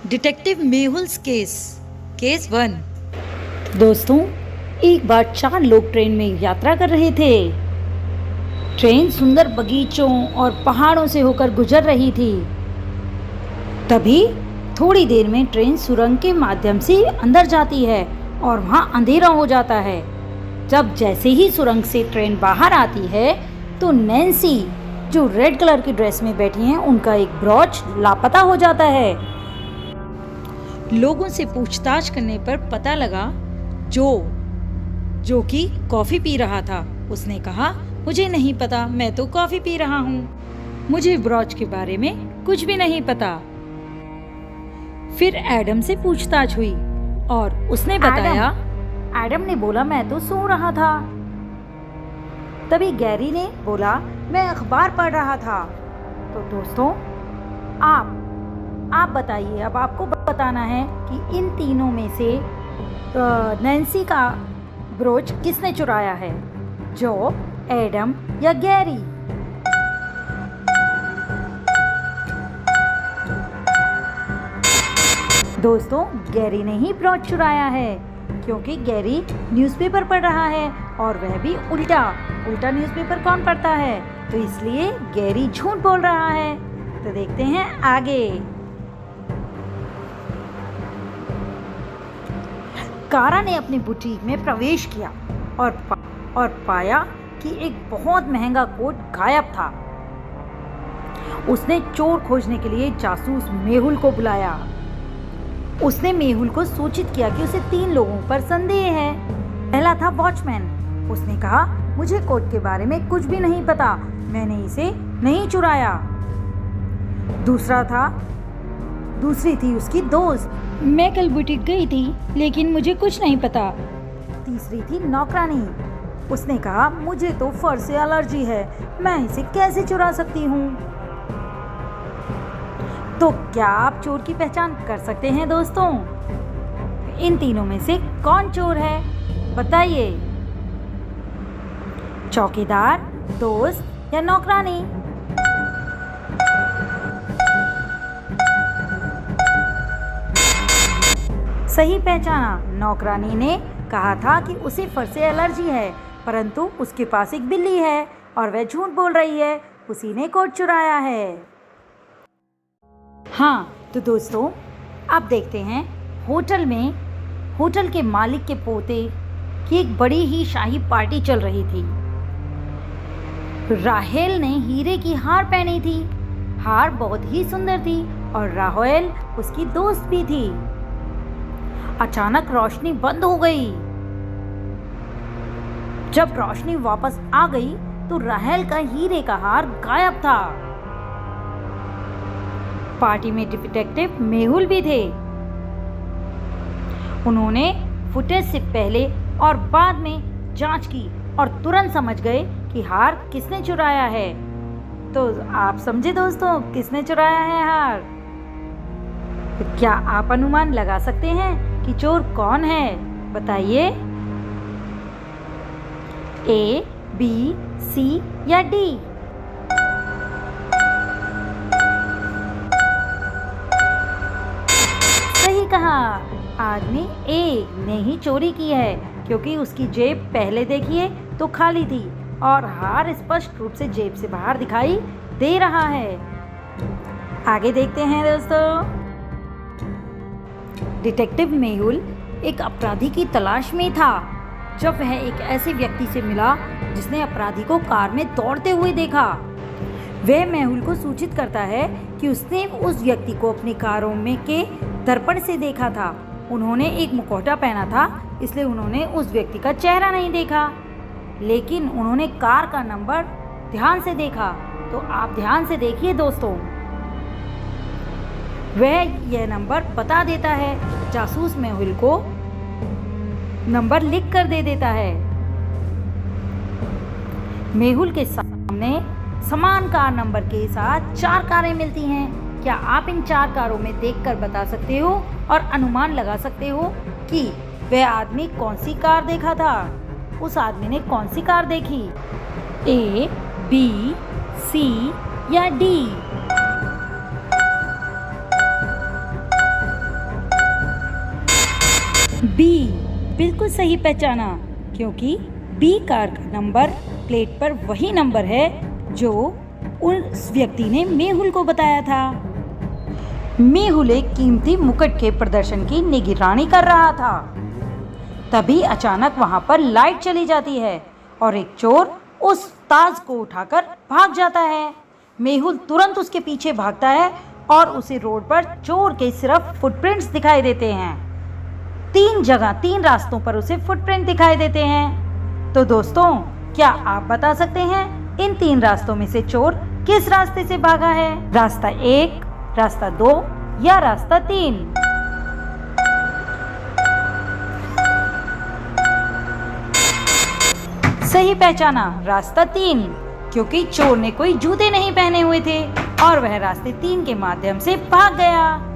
Detective मेहुल्स case 1। दोस्तों, एक बार 4 लोग ट्रेन में यात्रा कर रहे थे। ट्रेन सुंदर बगीचों और पहाड़ों से होकर गुजर रही थी। तभी थोड़ी देर में ट्रेन सुरंग के माध्यम से अंदर जाती है और वहां अंधेरा हो जाता है। जब जैसे ही सुरंग से ट्रेन बाहर आती है तो नैन्सी, जो रेड कलर की ड्रेस में बैठी हैं, उनका एक ब्रॉच लापता हो जाता है। लोगों से पूछताछ करने पर पता लगा जो कि कॉफी पी रहा था। उसने कहा, मुझे नहीं पता, मैं तो कॉफी पी रहा हूँ, मुझे ब्रॉच के बारे में कुछ भी नहीं पता। फिर एडम से पूछताछ हुई और उसने बताया। एडम ने बोला, मैं तो सो रहा था। तभी गैरी ने बोला, मैं अखबार पढ़ रहा था। तो दोस्तों, आप बताइए, अब आपको बताना है कि इन तीनों में से नैन्सी का ब्रोच किसने चुराया है, जो, एडम या गैरी। दोस्तों, गैरी ने ही ब्रोच चुराया है, क्योंकि गैरी न्यूज़पेपर पढ़ रहा है और वह भी उल्टा न्यूज़पेपर कौन पढ़ता है, तो इसलिए गैरी झूठ बोल रहा है। तो देखते हैं आगे। कारा ने अपनी बुटीक में प्रवेश किया और पाया कि एक बहुत महंगा कोट गायब था। उसने चोर खोजने के लिए जासूस मेहुल को बुलाया। उसने मेहुल को सूचित किया कि उसे 3 लोगों पर संदेह है। पहला था वॉचमैन। उसने कहा, मुझे कोट के बारे में कुछ भी नहीं पता, मैंने इसे नहीं चुराया। दूसरी थी उसकी दोस्त, मैं कल बुटीक गई थी लेकिन मुझे कुछ नहीं पता। तीसरी थी नौकरानी। उसने कहा, मुझे तो फर से एलर्जी है, मैं इसे कैसे चुरा सकती हूँ। तो क्या आप चोर की पहचान कर सकते हैं दोस्तों? इन तीनों में से कौन चोर है, बताइए। चौकीदार, दोस्त या नौकरानी? सही पहचाना। नौकरानी ने कहा था कि उसे फर से एलर्जी है, परंतु उसके पास एक बिल्ली है और वह झूठ बोल रही है, उसी ने कोट चुराया है। हाँ, तो दोस्तों, अब देखते हैं होटल के मालिक के पोते की एक बड़ी ही शाही पार्टी चल रही थी। राहेल ने हीरे की हार पहनी थी। हार बहुत ही सुंदर थी और राहेल उसकी दोस्त भी थी। अचानक रोशनी बंद हो गई। जब रोशनी वापस आ गई तो राहेल का हीरे का हार गायब था। पार्टी में डिटेक्टिव मेहुल भी थे। उन्होंने फुटेज से पहले और बाद में जांच की और तुरंत समझ गए कि हार किसने चुराया है। तो आप समझे दोस्तों, किसने चुराया है हार? तो क्या आप अनुमान लगा सकते हैं कि चोर कौन है, बताइए। A, B, C या D? सही कहा, आदमी A ने ही चोरी की है, क्योंकि उसकी जेब पहले देखिए तो खाली थी और हार स्पष्ट रूप से जेब से बाहर दिखाई दे रहा है। आगे देखते हैं दोस्तों। डिटेक्टिव मेहुल एक अपराधी की तलाश में था जब वह एक ऐसे व्यक्ति से मिला जिसने अपराधी को कार में दौड़ते हुए देखा। वह मेहुल को सूचित करता है कि उसने उस व्यक्ति को अपनी कारों में के दर्पण से देखा था। उन्होंने एक मुखौटा पहना था, इसलिए उन्होंने उस व्यक्ति का चेहरा नहीं देखा, लेकिन उन्होंने कार का नंबर ध्यान से देखा। तो आप ध्यान से देखिए दोस्तों, वह यह नंबर बता देता है। जासूस मेहुल को नंबर लिख कर दे देता है। मेहुल के सामने समान कार नंबर के साथ 4 कारें मिलती हैं। क्या आप इन 4 कारों में देखकर बता सकते हो और अनुमान लगा सकते हो कि वह आदमी कौन सी कार देखा था? उस आदमी ने कौन सी कार देखी, A, B, C या D? बी, बिल्कुल सही पहचाना, क्योंकि बी कार का नंबर प्लेट पर वही नंबर है जो उस व्यक्ति ने मेहुल को बताया था। मेहुल एक कीमती मुकुट के प्रदर्शन की निगरानी कर रहा था। तभी अचानक वहां पर लाइट चली जाती है और एक चोर उस ताज को उठाकर भाग जाता है। मेहुल तुरंत उसके पीछे भागता है और उसे रोड पर चोर के सिर्फ फुटप्रिंट्स दिखाई देते हैं। 3 रास्तों पर उसे फुटप्रिंट दिखाई देते हैं। तो दोस्तों, क्या आप बता सकते हैं इन 3 रास्तों में से चोर किस रास्ते से भागा है? रास्ता 1, रास्ता 2 या रास्ता 3? सही पहचाना, रास्ता 3, क्योंकि चोर ने कोई जूते नहीं पहने हुए थे और वह रास्ते 3 के माध्यम से भाग गया।